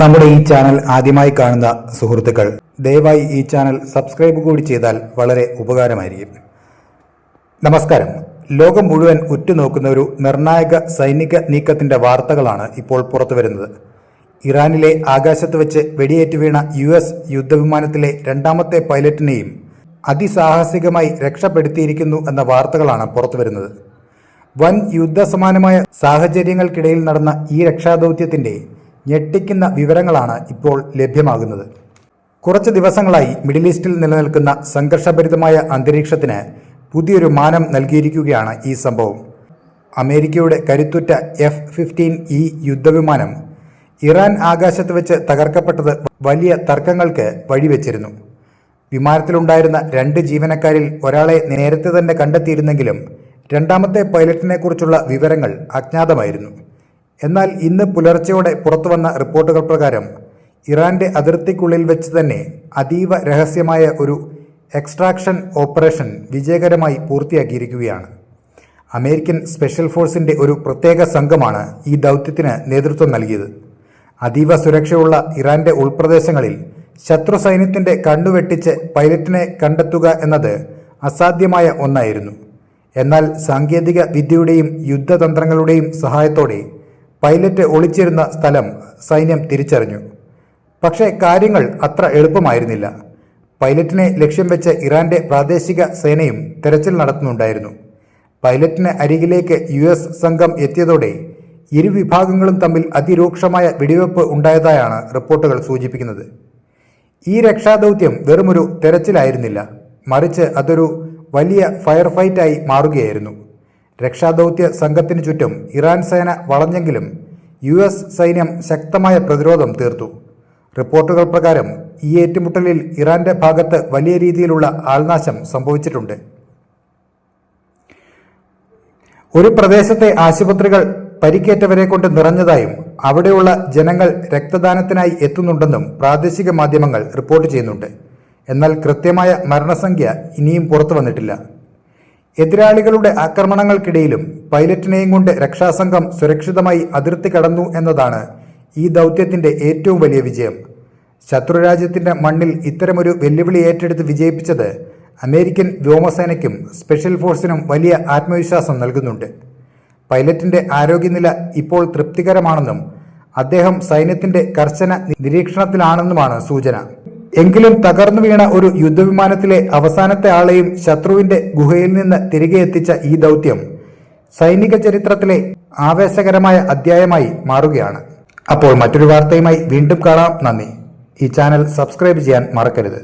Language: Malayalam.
നമ്മുടെ ഈ ചാനൽ ആദ്യമായി കാണുന്ന സുഹൃത്തുക്കൾ ദയവായി ഈ ചാനൽ സബ്സ്ക്രൈബ് കൂടി ചെയ്താൽ വളരെ ഉപകാരമായിരിക്കും. നമസ്കാരം. ലോകം മുഴുവൻ ഉറ്റുനോക്കുന്ന ഒരു നിർണായക സൈനിക നീക്കത്തിന്റെ വാർത്തകളാണ് ഇപ്പോൾ പുറത്തുവരുന്നത്. ഇറാനിലെ ആകാശത്ത് വെച്ച് വെടിയേറ്റ് വീണ US യുദ്ധവിമാനത്തിലെ രണ്ടാമത്തെ പൈലറ്റിനെയും അതിസാഹസികമായി രക്ഷപ്പെടുത്തിയിരിക്കുന്നു എന്ന വാർത്തകളാണ് പുറത്തുവരുന്നത്. വൻ യുദ്ധസമാനമായ സാഹചര്യങ്ങൾക്കിടയിൽ നടന്ന ഈ രക്ഷാദൗത്യത്തിന്റെ ഞെട്ടിക്കുന്ന വിവരങ്ങളാണ് ഇപ്പോൾ ലഭ്യമാകുന്നത്. കുറച്ച് ദിവസങ്ങളായി മിഡിൽ ഈസ്റ്റിൽ നിലനിൽക്കുന്ന സംഘർഷഭരിതമായ അന്തരീക്ഷത്തിന് പുതിയൊരു മാനം നൽകിയിരിക്കുകയാണ് ഈ സംഭവം. അമേരിക്കയുടെ കരുത്തുറ്റ F-15E യുദ്ധവിമാനം ഇറാൻ ആകാശത്ത് വെച്ച് തകർക്കപ്പെട്ടത് വലിയ തർക്കങ്ങൾക്ക് വഴിവെച്ചിരുന്നു. വിമാനത്തിലുണ്ടായിരുന്ന 2 ജീവനക്കാരിൽ ഒരാളെ നേരത്തെ തന്നെ കണ്ടെത്തിയിരുന്നെങ്കിലും രണ്ടാമത്തെ പൈലറ്റിനെ കുറിച്ചുള്ള വിവരങ്ങൾ അജ്ഞാതമായിരുന്നു. എന്നാൽ ഇന്ന് പുലർച്ചെയോടെ പുറത്തുവന്ന റിപ്പോർട്ടുകൾ പ്രകാരം ഇറാന്റെ അതിർത്തിക്കുള്ളിൽ വെച്ച് തന്നെ അതീവ രഹസ്യമായ ഒരു എക്സ്ട്രാക്ഷൻ ഓപ്പറേഷൻ വിജയകരമായി പൂർത്തിയാക്കിയിരിക്കുകയാണ്. അമേരിക്കൻ സ്പെഷ്യൽ ഫോഴ്സിന്റെ ഒരു പ്രത്യേക സംഘമാണ് ഈ ദൗത്യത്തിന് നേതൃത്വം നൽകിയത്. അതീവ സുരക്ഷയുള്ള ഇറാന്റെ ഉൾപ്രദേശങ്ങളിൽ ശത്രു സൈന്യത്തിന്റെ കണ്ണുവെട്ടിച്ച് പൈലറ്റിനെ കണ്ടെത്തുക എന്നത് അസാധ്യമായ ഒന്നായിരുന്നു. എന്നാൽ സാങ്കേതിക വിദ്യയുടെയും യുദ്ധതന്ത്രങ്ങളുടെയും സഹായത്തോടെ പൈലറ്റ് ഒളിച്ചിരുന്ന സ്ഥലം സൈന്യം തിരിച്ചറിഞ്ഞു. പക്ഷേ കാര്യങ്ങൾ അത്ര എളുപ്പമായിരുന്നില്ല. പൈലറ്റിനെ ലക്ഷ്യം വെച്ച് ഇറാന്റെ പ്രാദേശിക സേനയും തെരച്ചിൽ നടത്തുന്നുണ്ടായിരുന്നു. പൈലറ്റിന് അരികിലേക്ക് US സംഘം എത്തിയതോടെ ഇരുവിഭാഗങ്ങളും തമ്മിൽ അതിരൂക്ഷമായ വെടിവെപ്പ് ഉണ്ടായതായാണ് റിപ്പോർട്ടുകൾ സൂചിപ്പിക്കുന്നത്. ഈ രക്ഷാദൗത്യം വെറുമൊരു തെരച്ചിലായിരുന്നില്ല, മറിച്ച് അതൊരു വലിയ ഫയർ ഫൈറ്റായി മാറുകയായിരുന്നു. രക്ഷാദൗത്യ സംഘത്തിനു ചുറ്റും ഇറാൻ സേന വളഞ്ഞെങ്കിലും US സൈന്യം ശക്തമായ പ്രതിരോധം തീർത്തു. റിപ്പോർട്ടുകൾ പ്രകാരം ഈ ഏറ്റുമുട്ടലിൽ ഇറാന്റെ ഭാഗത്ത് വലിയ രീതിയിലുള്ള ആൾനാശം സംഭവിച്ചിട്ടുണ്ട്. ഒരു പ്രദേശത്തെ ആശുപത്രികൾ പരിക്കേറ്റവരെ കൊണ്ട് നിറഞ്ഞതായും അവിടെയുള്ള ജനങ്ങൾ രക്തദാനത്തിനായി എത്തുന്നുണ്ടെന്നും പ്രാദേശിക മാധ്യമങ്ങൾ റിപ്പോർട്ട് ചെയ്യുന്നുണ്ട്. എന്നാൽ കൃത്യമായ മരണസംഖ്യ ഇനിയും പുറത്തു വന്നിട്ടില്ല. എതിരാളികളുടെ ആക്രമണങ്ങൾക്കിടയിലും പൈലറ്റിനെയും കൊണ്ട് രക്ഷാസംഘം സുരക്ഷിതമായി അതിർത്തി കടന്നു എന്നതാണ് ഈ ദൗത്യത്തിന്റെ ഏറ്റവും വലിയ വിജയം. ശത്രുരാജ്യത്തിന്റെ മണ്ണിൽ ഇത്തരമൊരു വെല്ലുവിളി ഏറ്റെടുത്ത് വിജയിപ്പിച്ചത് അമേരിക്കൻ വ്യോമസേനയ്ക്കും സ്പെഷ്യൽ ഫോഴ്സിനും വലിയ ആത്മവിശ്വാസം നൽകുന്നുണ്ട്. പൈലറ്റിന്റെ ആരോഗ്യനില ഇപ്പോൾ തൃപ്തികരമാണെന്നും അദ്ദേഹം സൈന്യത്തിന്റെ കർശന നിരീക്ഷണത്തിലാണെന്നുമാണ് സൂചന. എങ്കിലും തകർന്നു വീണ ഒരു യുദ്ധവിമാനത്തിലെ അവസാനത്തെ ആളെയും ശത്രുവിന്റെ ഗുഹയിൽ നിന്ന് തിരികെ എത്തിച്ച ഈ ദൗത്യം സൈനിക ചരിത്രത്തിലെ ആവേശകരമായ അധ്യായമായി മാറുകയാണ്. അപ്പോൾ മറ്റൊരു വാർത്തയുമായി വീണ്ടും കാണാം. നന്ദി. ഈ ചാനൽ സബ്സ്ക്രൈബ് ചെയ്യാൻ മറക്കരുത്.